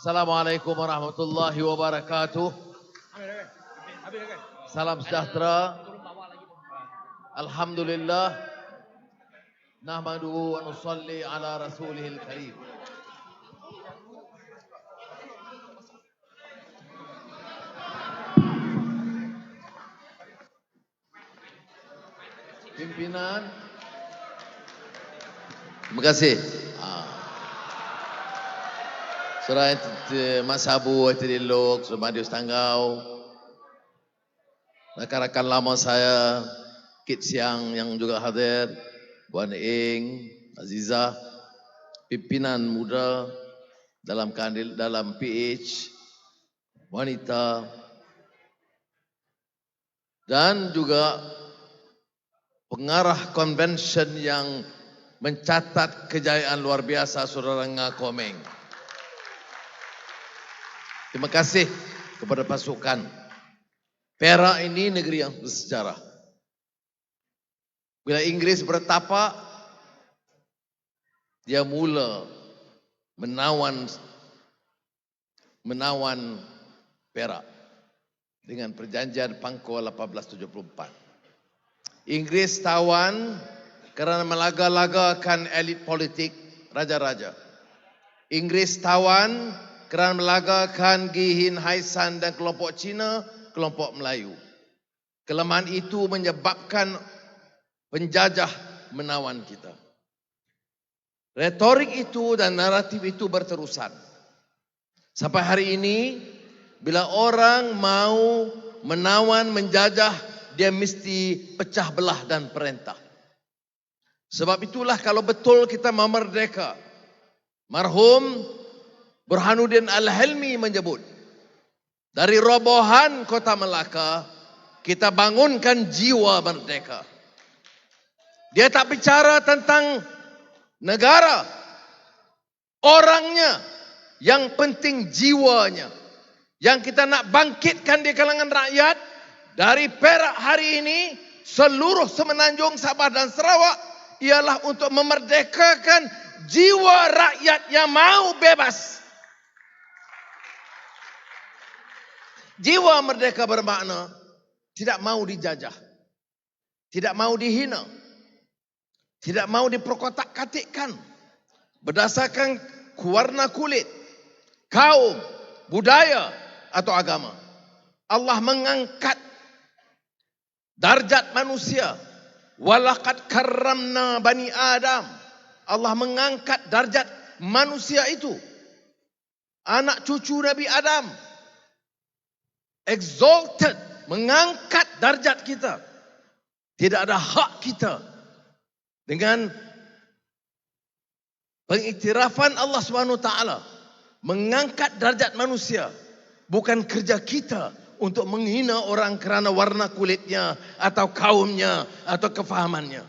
Assalamualaikum warahmatullahi wabarakatuh. Salam sejahtera. Alhamdulillah. Nahmaduhu wa nusalli ala rasulihil karim. Pimpinan. Terima kasih. Surah Mas Abu Tidiluk, Surah Madius Tanggau, rakan-rakan lama saya, Kit Siang yang juga hadir, Puan Ing, Azizah, pimpinan muda dalam PH, wanita, dan juga pengarah convention yang mencatat kejayaan luar biasa Saudara Nga Komeng. Terima kasih kepada pasukan. Perak ini negeri yang bersejarah. Bila Inggris bertapak, dia mula menawan Perak dengan perjanjian Pangkor 1874. Inggris tawan kerana melaga-lagakan elit politik raja-raja. Inggris tawan kerana melagakan Gihin Haisan dan kelompok Cina, kelompok Melayu. Kelemahan itu menyebabkan penjajah menawan kita. Retorik itu dan naratif itu berterusan. Sampai hari ini, bila orang mau menawan, menjajah, dia mesti pecah belah dan perintah. Sebab itulah kalau betul kita mau merdeka, marhum Burhanuddin Al-Hilmi menyebut, dari robohan kota Melaka, kita bangunkan jiwa merdeka. Dia tak bicara tentang negara, orangnya, yang penting jiwanya. Yang kita nak bangkitkan di kalangan rakyat, dari Perak hari ini, seluruh Semenanjung, Sabah dan Sarawak, ialah untuk memerdekakan jiwa rakyat yang mau bebas. Jiwa merdeka bermakna tidak mau dijajah, tidak mau dihina, tidak mau diperkotak-katikkan berdasarkan warna kulit, kaum, budaya atau agama. Allah mengangkat darjat manusia. Walaqad karramna bani Adam. Allah mengangkat darjat manusia itu. Anak cucu Nabi Adam. Exalted, mengangkat darjat kita. Tidak ada hak kita dengan pengiktirafan Allah SWT mengangkat darjat manusia. Bukan kerja kita untuk menghina orang kerana warna kulitnya atau kaumnya atau kefahamannya.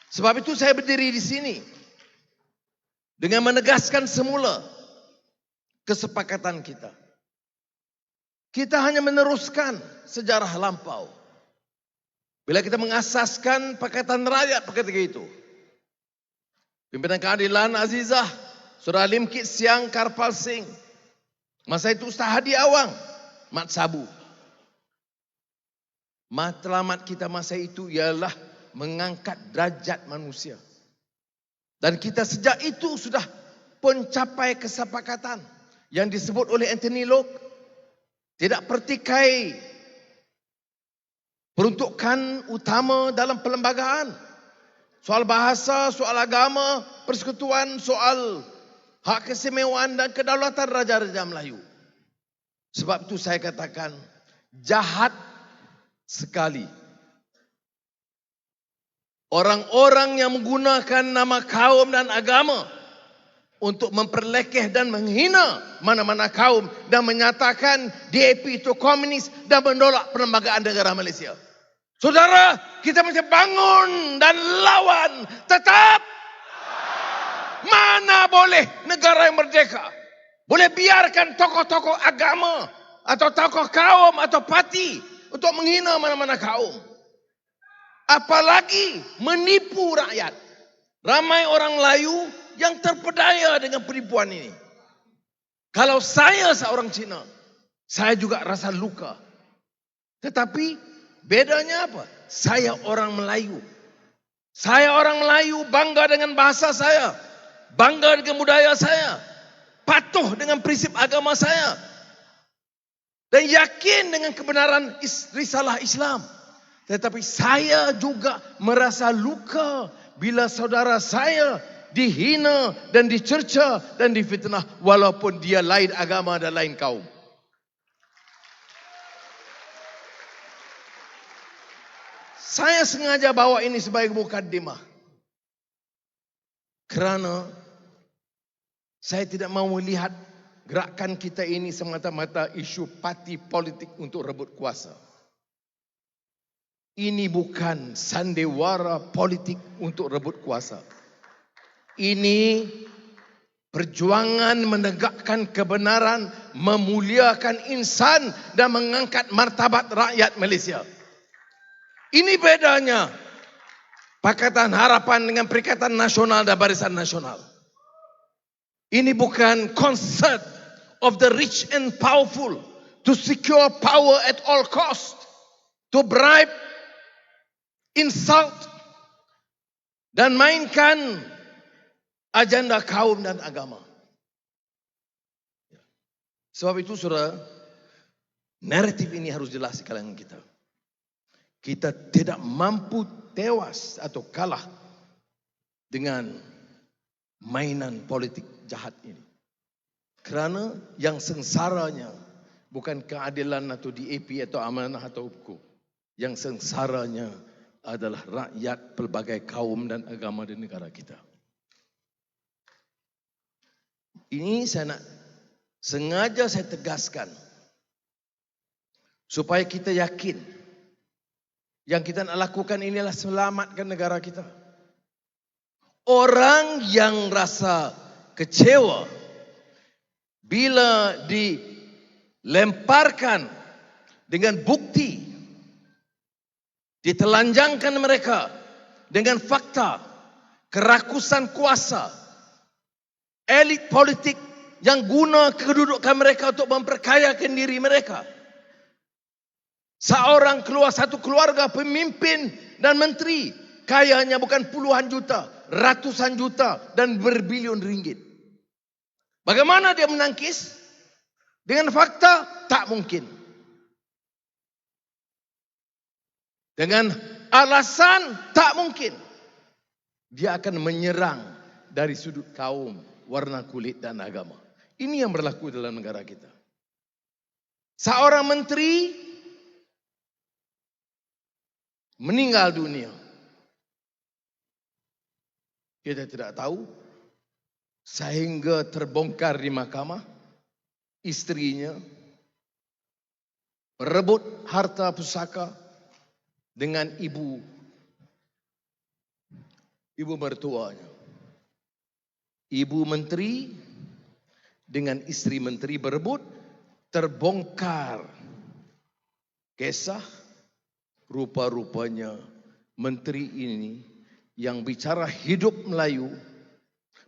Sebab itu saya berdiri di sini dengan menegaskan semula kesepakatan kita. Kita hanya meneruskan sejarah lampau. Bila kita mengasaskan Pakatan Rakyat ketika itu. Pimpinan Keadilan Azizah, Saudara Lim Kit Siang Karpal Singh. Masa itu Ustaz Hadi Awang, Mat Sabu. Matlamat kita masa itu ialah mengangkat derajat manusia. Dan kita sejak itu sudah mencapai kesepakatan yang disebut oleh Anthony Locke. Tidak pertikai peruntukan utama dalam perlembagaan. Soal bahasa, soal agama, persekutuan, soal hak keistimewaan dan kedaulatan Raja-Raja Melayu. Sebab itu saya katakan jahat sekali orang-orang yang menggunakan nama kaum dan agama untuk memperlekeh dan menghina mana-mana kaum dan menyatakan DAP itu komunis dan menolak perlembagaan negara Malaysia. Saudara, kita mesti bangun dan lawan tetap. Mana boleh negara yang merdeka boleh biarkan tokoh-tokoh agama atau tokoh kaum atau parti untuk menghina mana-mana kaum. Apalagi menipu rakyat. Ramai orang Melayu yang terpedaya dengan penipuan ini. Kalau saya seorang Cina, saya juga rasa luka. Tetapi bedanya apa? Saya orang Melayu. Saya orang Melayu, bangga dengan bahasa saya, bangga dengan budaya saya, patuh dengan prinsip agama saya, dan yakin dengan kebenaran risalah Islam. Tetapi saya juga merasa luka bila saudara saya dihina dan dicerca dan difitnah walaupun dia lain agama dan lain kaum. Saya sengaja bawa ini sebagai mukaddimah. Kerana saya tidak mau melihat gerakan kita ini semata-mata isu parti politik untuk rebut kuasa. Ini bukan sandiwara politik untuk rebut kuasa. Ini perjuangan menegakkan kebenaran, memuliakan insan dan mengangkat martabat rakyat Malaysia. Ini bedanya Pakatan Harapan dengan Perikatan Nasional dan Barisan Nasional. Ini bukan concert of the rich and powerful to secure power at all cost, to bribe, insult dan mainkan agenda kaum dan agama. Sebab itu saudara, naratif ini harus jelas di kalangan kita. Kita tidak mampu tewas atau kalah dengan mainan politik jahat ini. Kerana yang sengsaranya bukan keadilan atau DAP atau amanah atau hukum. Yang sengsaranya adalah rakyat pelbagai kaum dan agama di negara kita. Ini saya nak sengaja saya tegaskan supaya kita yakin yang kita nak lakukan inilah selamatkan negara kita. Orang yang rasa kecewa bila dilemparkan dengan bukti, ditelanjangkan mereka dengan fakta, kerakusan kuasa, elit politik yang guna kedudukan mereka untuk memperkayakan diri mereka. Satu keluarga pemimpin dan menteri, kayanya bukan puluhan juta, ratusan juta dan berbilion ringgit. Bagaimana dia menangkis? Dengan fakta? Tak mungkin. Dengan alasan? Tak mungkin. Dia akan menyerang dari sudut kaum, warna kulit dan agama. Ini yang berlaku dalam negara kita. Seorang menteri meninggal dunia. Kita tidak tahu sehingga terbongkar di mahkamah istrinya berebut harta pusaka dengan ibu mertuanya. Ibu menteri dengan isteri menteri berebut, terbongkar kisah. Rupa-rupanya menteri ini yang bicara hidup Melayu,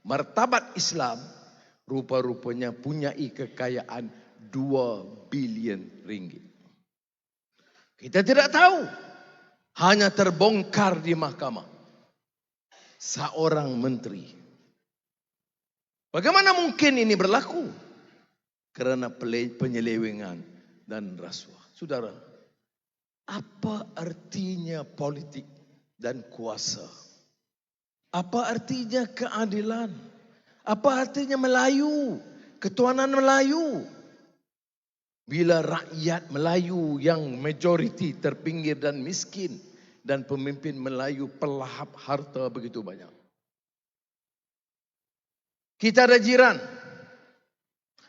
martabat Islam, rupa-rupanya punyai kekayaan 2 bilion ringgit. Kita tidak tahu, hanya terbongkar di mahkamah. Seorang menteri. Bagaimana mungkin ini berlaku? Kerana penyelewengan dan rasuah. Saudara, apa artinya politik dan kuasa? Apa artinya keadilan? Apa artinya Melayu? Ketuhanan Melayu. Bila rakyat Melayu yang majoriti terpinggir dan miskin dan pemimpin Melayu pelahap harta begitu banyak. Kita ada jiran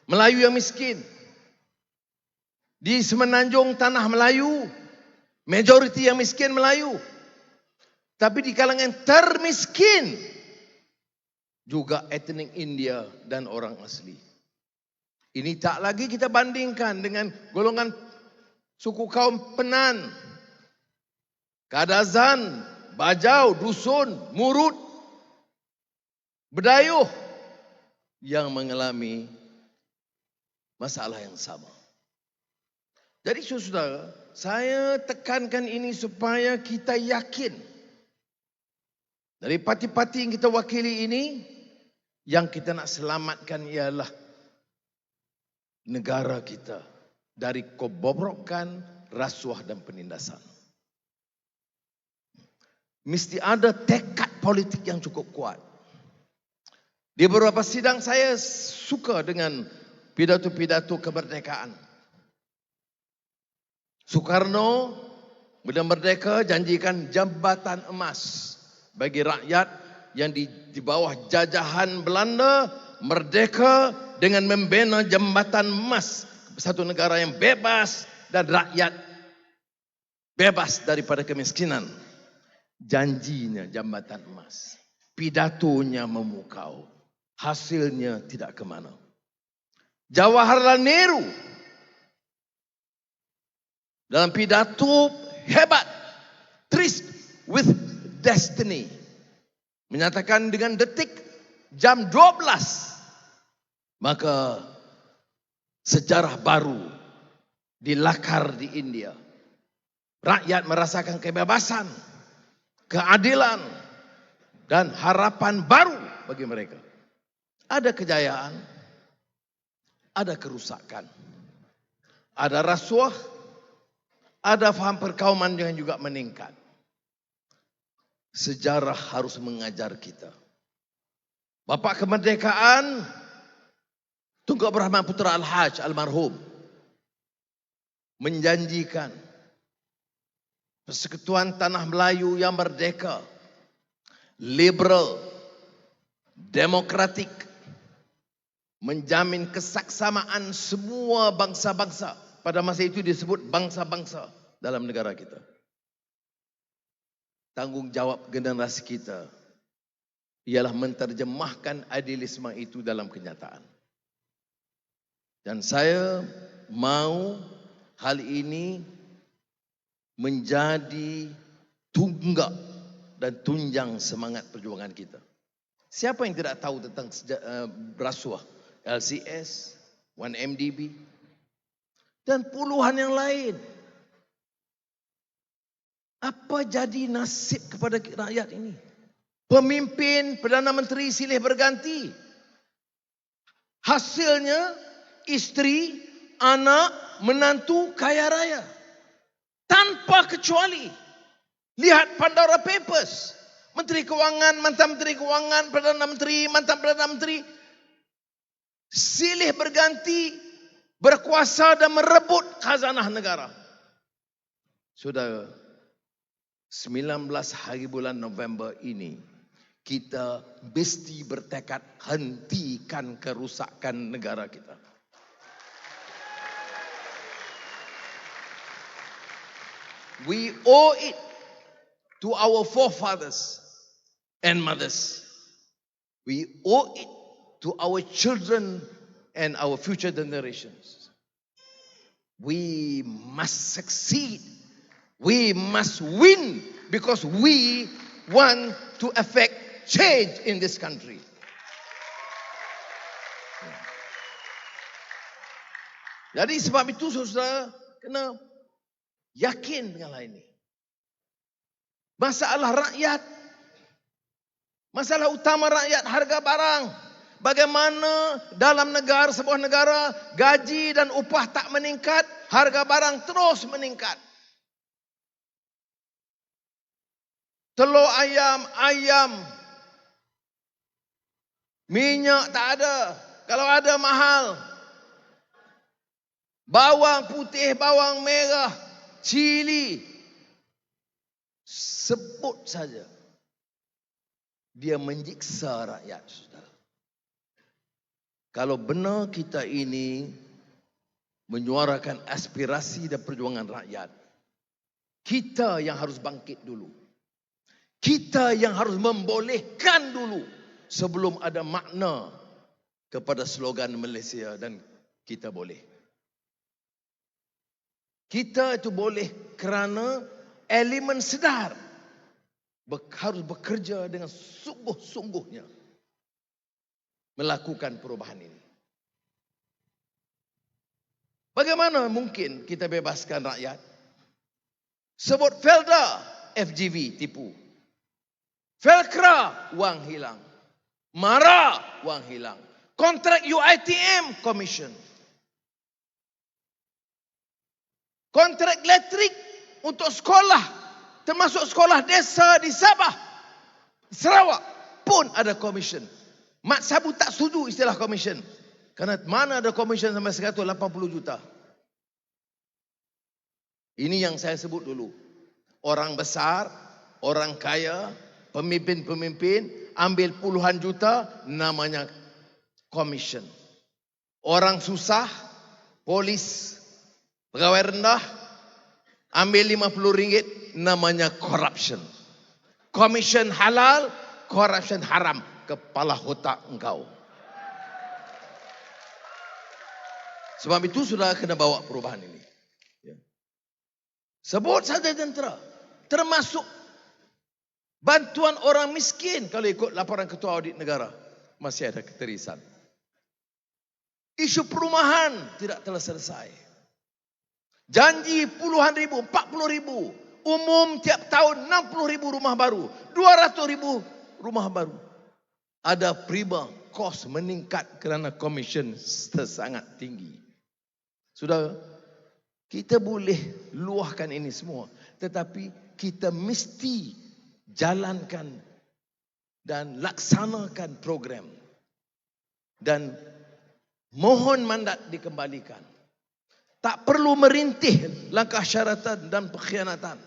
Melayu yang miskin. Di semenanjung tanah Melayu, majoriti yang miskin Melayu. Tapi di kalangan termiskin juga etnik India dan orang asli. Ini tak lagi kita bandingkan dengan golongan suku kaum Penan, Kadazan, Bajau, Dusun, Murut, Bedayuh yang mengalami masalah yang sama. Jadi saudara, saya tekankan ini supaya kita yakin dari parti-parti yang kita wakili ini, yang kita nak selamatkan ialah negara kita dari kebobrokan, rasuah dan penindasan. Mesti ada tekad politik yang cukup kuat. Di beberapa sidang saya suka dengan pidato-pidato kemerdekaan. Soekarno bila merdeka janjikan jambatan emas bagi rakyat yang di bawah jajahan Belanda, merdeka dengan membina jambatan emas, satu negara yang bebas dan rakyat bebas daripada kemiskinan. Janjinya jambatan emas, pidatonya memukau, hasilnya tidak ke mana. Jawaharlal Nehru dalam pidato hebat, Tryst with Destiny, menyatakan dengan detik jam 12 maka sejarah baru dilakar di India. Rakyat merasakan kebebasan, keadilan dan harapan baru bagi mereka. Ada kejayaan, ada kerusakan, ada rasuah, ada faham perkauman yang juga meningkat. Sejarah harus mengajar kita. Bapak kemerdekaan Tunku Abdul Rahman Putra Al-Haj almarhum menjanjikan Persekutuan Tanah Melayu yang merdeka, liberal, demokratik, menjamin kesaksamaan semua bangsa-bangsa. Pada masa itu disebut bangsa-bangsa dalam negara kita. Tanggung jawab generasi kita ialah menterjemahkan idealisme itu dalam kenyataan. Dan saya mau hal ini menjadi tunggak dan tunjang semangat perjuangan kita. Siapa yang tidak tahu tentang rasuah, LCS, 1MDB dan puluhan yang lain? Apa jadi nasib kepada rakyat ini? Pemimpin, Perdana Menteri silih berganti. Hasilnya isteri, anak, menantu kaya raya. Tanpa kecuali. Lihat Pandora Papers. Menteri Kewangan, mantan Menteri Kewangan, Perdana Menteri, mantan Perdana Menteri. Silih berganti, berkuasa dan merebut khazanah negara. Saudara, 19 hari bulan November ini, kita mesti bertekad hentikan kerusakan negara kita. We owe it to our forefathers and mothers. We owe it to our children and our future generations. We must succeed. We must win because we want to affect change in this country. Jadi sebab itu saudara kena yakin dengan hal ini. Masalah rakyat, masalah utama rakyat, harga barang. Bagaimana dalam negara, sebuah negara, gaji dan upah tak meningkat, harga barang terus meningkat. Telur ayam, minyak tak ada. Kalau ada mahal. Bawang putih, bawang merah, cili. Sebut saja. Dia menyiksa rakyat, saudara. Kalau benar kita ini menyuarakan aspirasi dan perjuangan rakyat, kita yang harus bangkit dulu. Kita yang harus membolehkan dulu sebelum ada makna kepada slogan Malaysia dan kita boleh. Kita itu boleh kerana elemen sedar harus bekerja dengan sungguh-sungguhnya melakukan perubahan ini. Bagaimana mungkin kita bebaskan rakyat? Sebut Felda, FGV tipu. Velcra, wang hilang. Mara, wang hilang. Kontrak UiTM, commission. Kontrak elektrik untuk sekolah, termasuk sekolah desa di Sabah, Sarawak pun ada commission. Mat Sabu tak setuju istilah commission. Kerana mana ada commission sampai 180 juta. Ini yang saya sebut dulu. Orang besar, orang kaya, pemimpin-pemimpin ambil puluhan juta, namanya commission. Orang susah, polis, pegawai rendah, ambil RM50, namanya corruption. Commission halal, corruption haram. Kepala otak engkau. Sebab itu sudah kena bawa perubahan ini. Sebut saja tentera. Termasuk bantuan orang miskin. Kalau ikut laporan Ketua Audit Negara, masih ada keterisan. Isu perumahan tidak telah selesai. Janji puluhan ribu, 40 ribu. Umum tiap tahun 60 ribu rumah baru. 200 ribu rumah baru. Ada prima, kos meningkat kerana komisen sangat tinggi. Sudah, kita boleh luahkan ini semua. Tetapi kita mesti jalankan dan laksanakan program. Dan mohon mandat dikembalikan. Tak perlu merintih langkah syaratan dan pengkhianatan.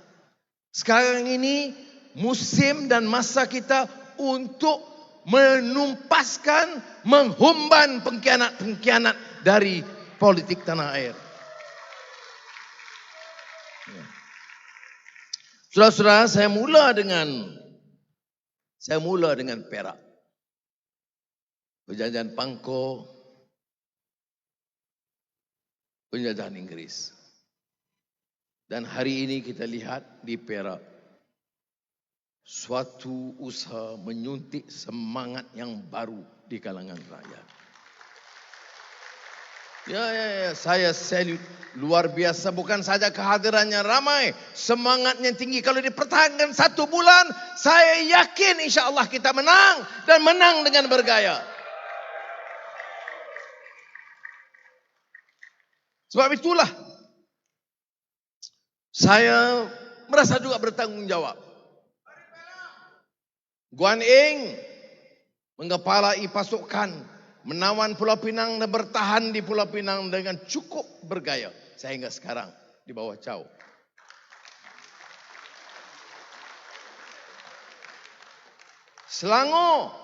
Sekarang ini musim dan masa kita untuk menumpaskan, menghumban pengkhianat-pengkhianat dari politik tanah air. Saudara-saudara, saya mula dengan Perak. Penjajahan Pangko, penjajahan Inggris. Dan hari ini kita lihat di Perak, suatu usaha menyuntik semangat yang baru di kalangan rakyat. Ya, saya salute luar biasa. Bukan saja kehadirannya ramai, semangatnya tinggi. Kalau dipertahankan 1 bulan, saya yakin insya-Allah kita menang dan menang dengan bergaya. Sebab itulah saya merasa juga bertanggungjawab. Guan Eng mengepalai pasukan menawan Pulau Pinang dan bertahan di Pulau Pinang dengan cukup bergaya sehingga sekarang di bawah Chow. Selangor,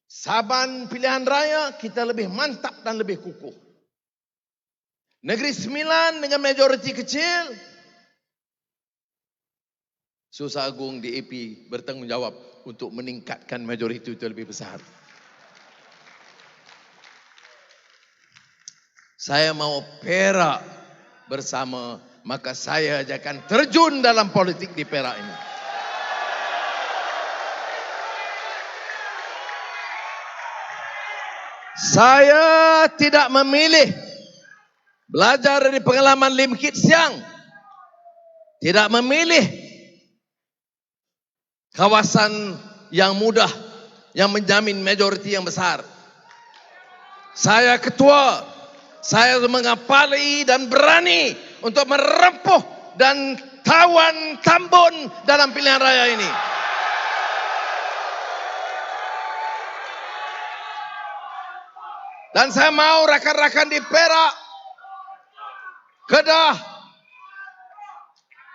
Saban pilihan raya kita lebih mantap dan lebih kukuh. Negeri Sembilan dengan majoriti kecil, Susah Agung DAP bertanggungjawab untuk meningkatkan majoriti itu lebih besar. Saya mau Perak bersama, maka saya akan terjun dalam politik di Perak ini. Saya tidak memilih belajar dari pengalaman Lim Kit Siang. Tidak memilih kawasan yang mudah yang menjamin majoriti yang besar. Saya ketua. Saya mengapali dan berani untuk merempuh dan tawan Tambun dalam pilihan raya ini. Dan saya mau rakan-rakan di Perak, Kedah,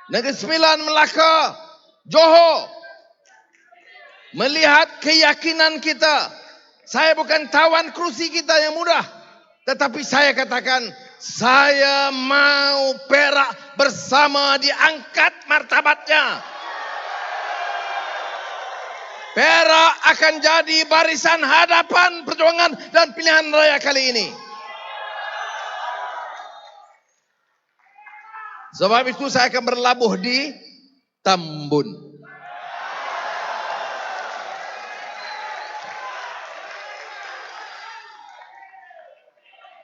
Negeri Sembilan, Melaka, Johor melihat keyakinan kita. Saya bukan tawan kerusi kita yang mudah. Tetapi saya katakan, saya mau Perak bersama diangkat martabatnya. Perak akan jadi barisan hadapan perjuangan dan pilihan raya kali ini. Sebab itu saya akan berlabuh di Tambun.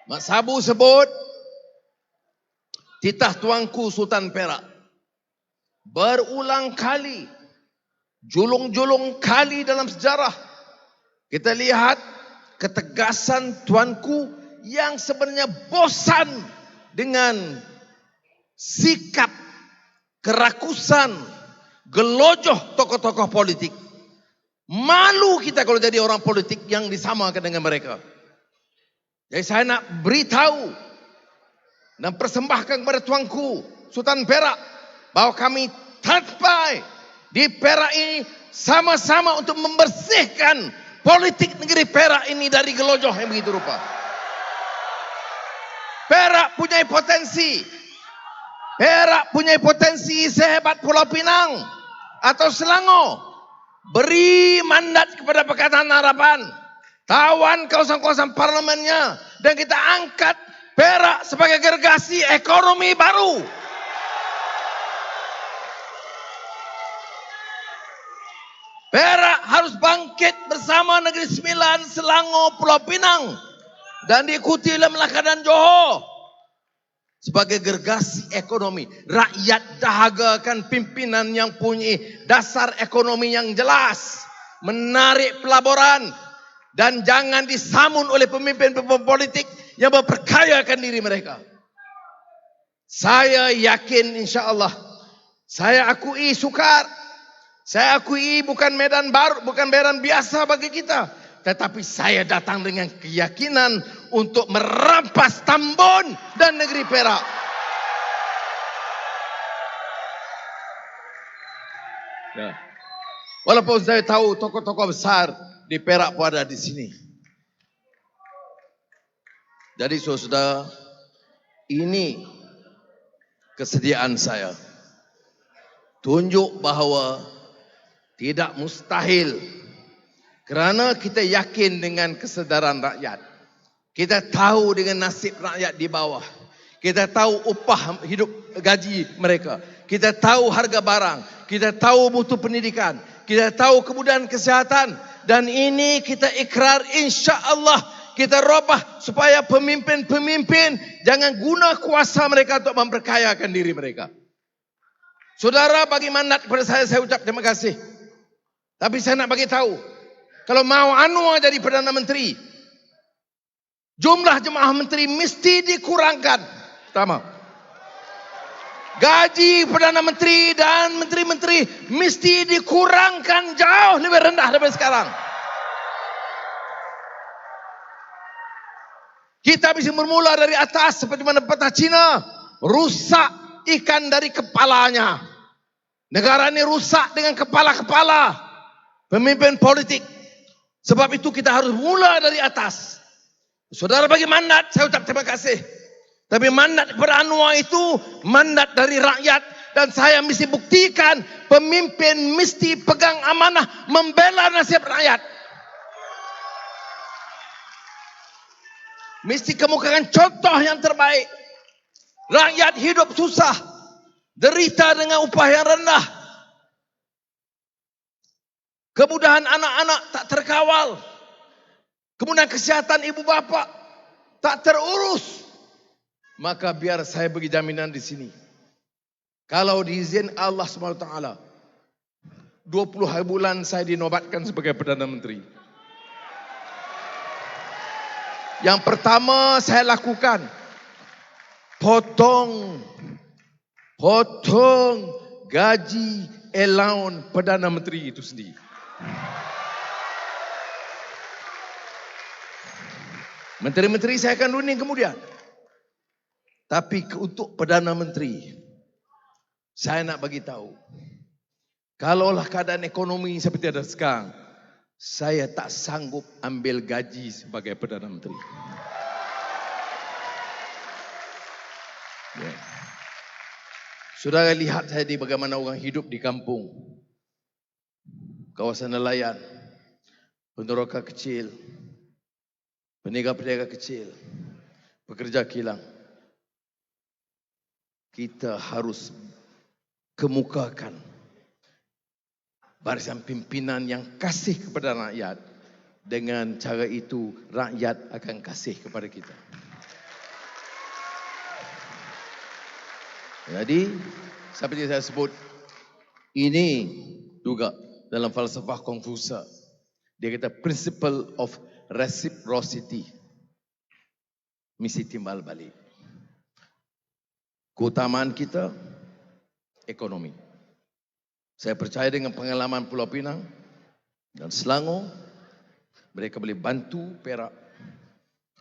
Mak Sabu sebut titah tuanku Sultan Perak. Berulang kali, julung-julung kali dalam sejarah, kita lihat ketegasan tuanku yang sebenarnya bosan dengan sikap kerakusan, gelojoh tokoh-tokoh politik. Malu kita kalau jadi orang politik yang disamakan dengan mereka. Jadi saya nak beritahu dan persembahkan kepada tuanku Sultan Perak bahwa kami sampai di Perak ini sama-sama untuk membersihkan politik negeri Perak ini dari gelojoh yang begitu rupa. Perak punya potensi. Perak punya potensi sehebat Pulau Pinang atau Selangor. Beri mandat kepada Pakatan Harapan. Tawan kawasan-kawasan parlemennya. Dan kita angkat Perak sebagai gergasi ekonomi baru. Perak harus bangkit bersama Negeri Sembilan, Selangor, Pulau Pinang. Dan diikuti oleh Melaka dan Johor. Sebagai gergasi ekonomi. Rakyat dahagakan pimpinan yang punya dasar ekonomi yang jelas. Menarik pelaburan. Dan jangan disamun oleh pemimpin-pemimpin politik yang memperkayakan diri mereka. Saya yakin insya-Allah. Saya akui sukar. Saya akui bukan medan baru, bukan medan biasa bagi kita. Tetapi saya datang dengan keyakinan untuk merampas Tambun dan negeri Perak. Ya. Walaupun saya tahu tokoh-tokoh besar di Perak pun ada di sini. Jadi saudara, ini kesediaan saya. Tunjuk bahawa tidak mustahil. Kerana kita yakin dengan kesedaran rakyat. Kita tahu dengan nasib rakyat di bawah. Kita tahu upah hidup gaji mereka. Kita tahu harga barang. Kita tahu mutu pendidikan. Kita tahu kemudahan kesihatan. Dan ini kita ikrar insya-Allah kita robah supaya pemimpin-pemimpin jangan guna kuasa mereka untuk memperkayakan diri mereka. Saudara bagi mandat kepada saya ucap terima kasih. Tapi saya nak bagi tahu, kalau mau Anwar jadi Perdana Menteri, jumlah jemaah menteri mesti dikurangkan. Pertama, gaji Perdana Menteri dan menteri-menteri mesti dikurangkan jauh lebih rendah daripada sekarang. Kita bisa bermula dari atas seperti mana peta Cina rusak ikan dari kepalanya. Negara ini rusak dengan kepala-kepala pemimpin politik. Sebab itu kita harus mula dari atas. Saudara bagi mandat, saya ucap terima kasih. Tapi mandat kepada Anwar itu mandat dari rakyat. Dan saya mesti buktikan pemimpin mesti pegang amanah membela nasib rakyat. Mesti kemukakan contoh yang terbaik. Rakyat hidup susah. Derita dengan upah yang rendah. Kemudahan anak-anak tak terkawal. Kemudian kesihatan ibu bapa tak terurus. Maka biar saya bagi jaminan di sini. Kalau diizin Allah SWT, 20 hari bulan saya dinobatkan sebagai Perdana Menteri. Yang pertama saya lakukan, potong gaji allowance Perdana Menteri itu sendiri. Menteri-menteri saya akan runding kemudian. Tapi untuk Perdana Menteri, saya nak bagi tahu, kalaulah keadaan ekonomi seperti ada sekarang, saya tak sanggup ambil gaji sebagai Perdana Menteri. Ya. Saudara lihat saya di bagaimana orang hidup di kampung, kawasan nelayan, peneroka kecil, peniaga-peniaga kecil, pekerja kilang. Kita harus kemukakan barisan pimpinan yang kasih kepada rakyat. Dengan cara itu rakyat akan kasih kepada kita. Jadi, seperti saya sebut, ini juga dalam falsafah Confucius. Dia kata principle of reciprocity. Misi timbal balik. Keutamaan kita, ekonomi. Saya percaya dengan pengalaman Pulau Pinang dan Selangor, mereka boleh bantu Perak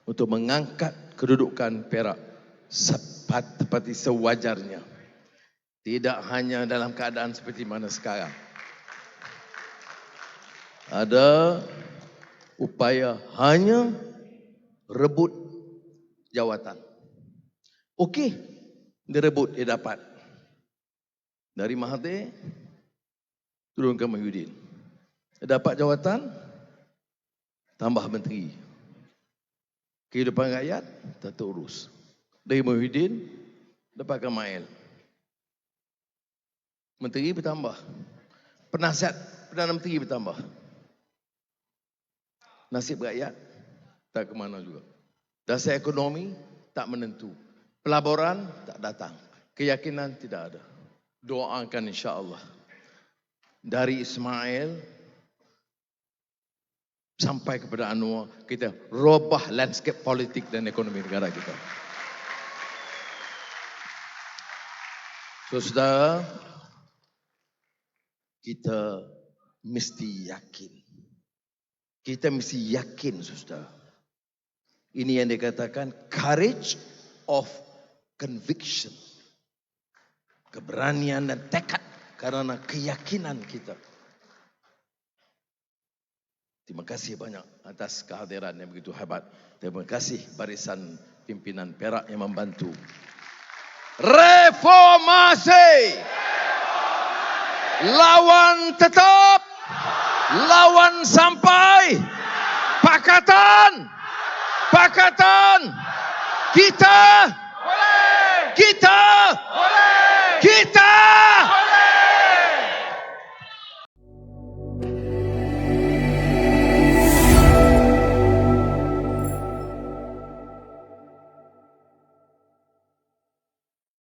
untuk mengangkat kedudukan Perak seperti sewajarnya. Tidak hanya dalam keadaan seperti mana sekarang. Ada upaya hanya rebut jawatan. Okey, dia rebut, dia dapat. Dari Mahathir, turun ke Muhyiddin. Dia dapat jawatan, tambah menteri. Kehidupan rakyat, tak terurus. Dari Muhyiddin, dapat Kamail. Menteri bertambah. Penasihat Perdana Menteri bertambah. Nasib rakyat, tak ke mana juga. Dasar ekonomi, tak menentu. Pelaburan, tak datang. Keyakinan, tidak ada. Doakan insya-Allah. Dari Ismail sampai kepada Anwar, kita robah landscape politik dan ekonomi negara kita. Saudara, kita mesti yakin. Kita mesti yakin, saudara. Ini yang dikatakan courage of conviction. Keberanian dan tekad karena keyakinan kita. Terima kasih banyak atas kehadiran yang begitu hebat. Terima kasih barisan pimpinan Perak yang membantu. Reformasi. Lawan tetap. Lawan sampai. Pakatan. Pakatan. Kita. Kita. Kita.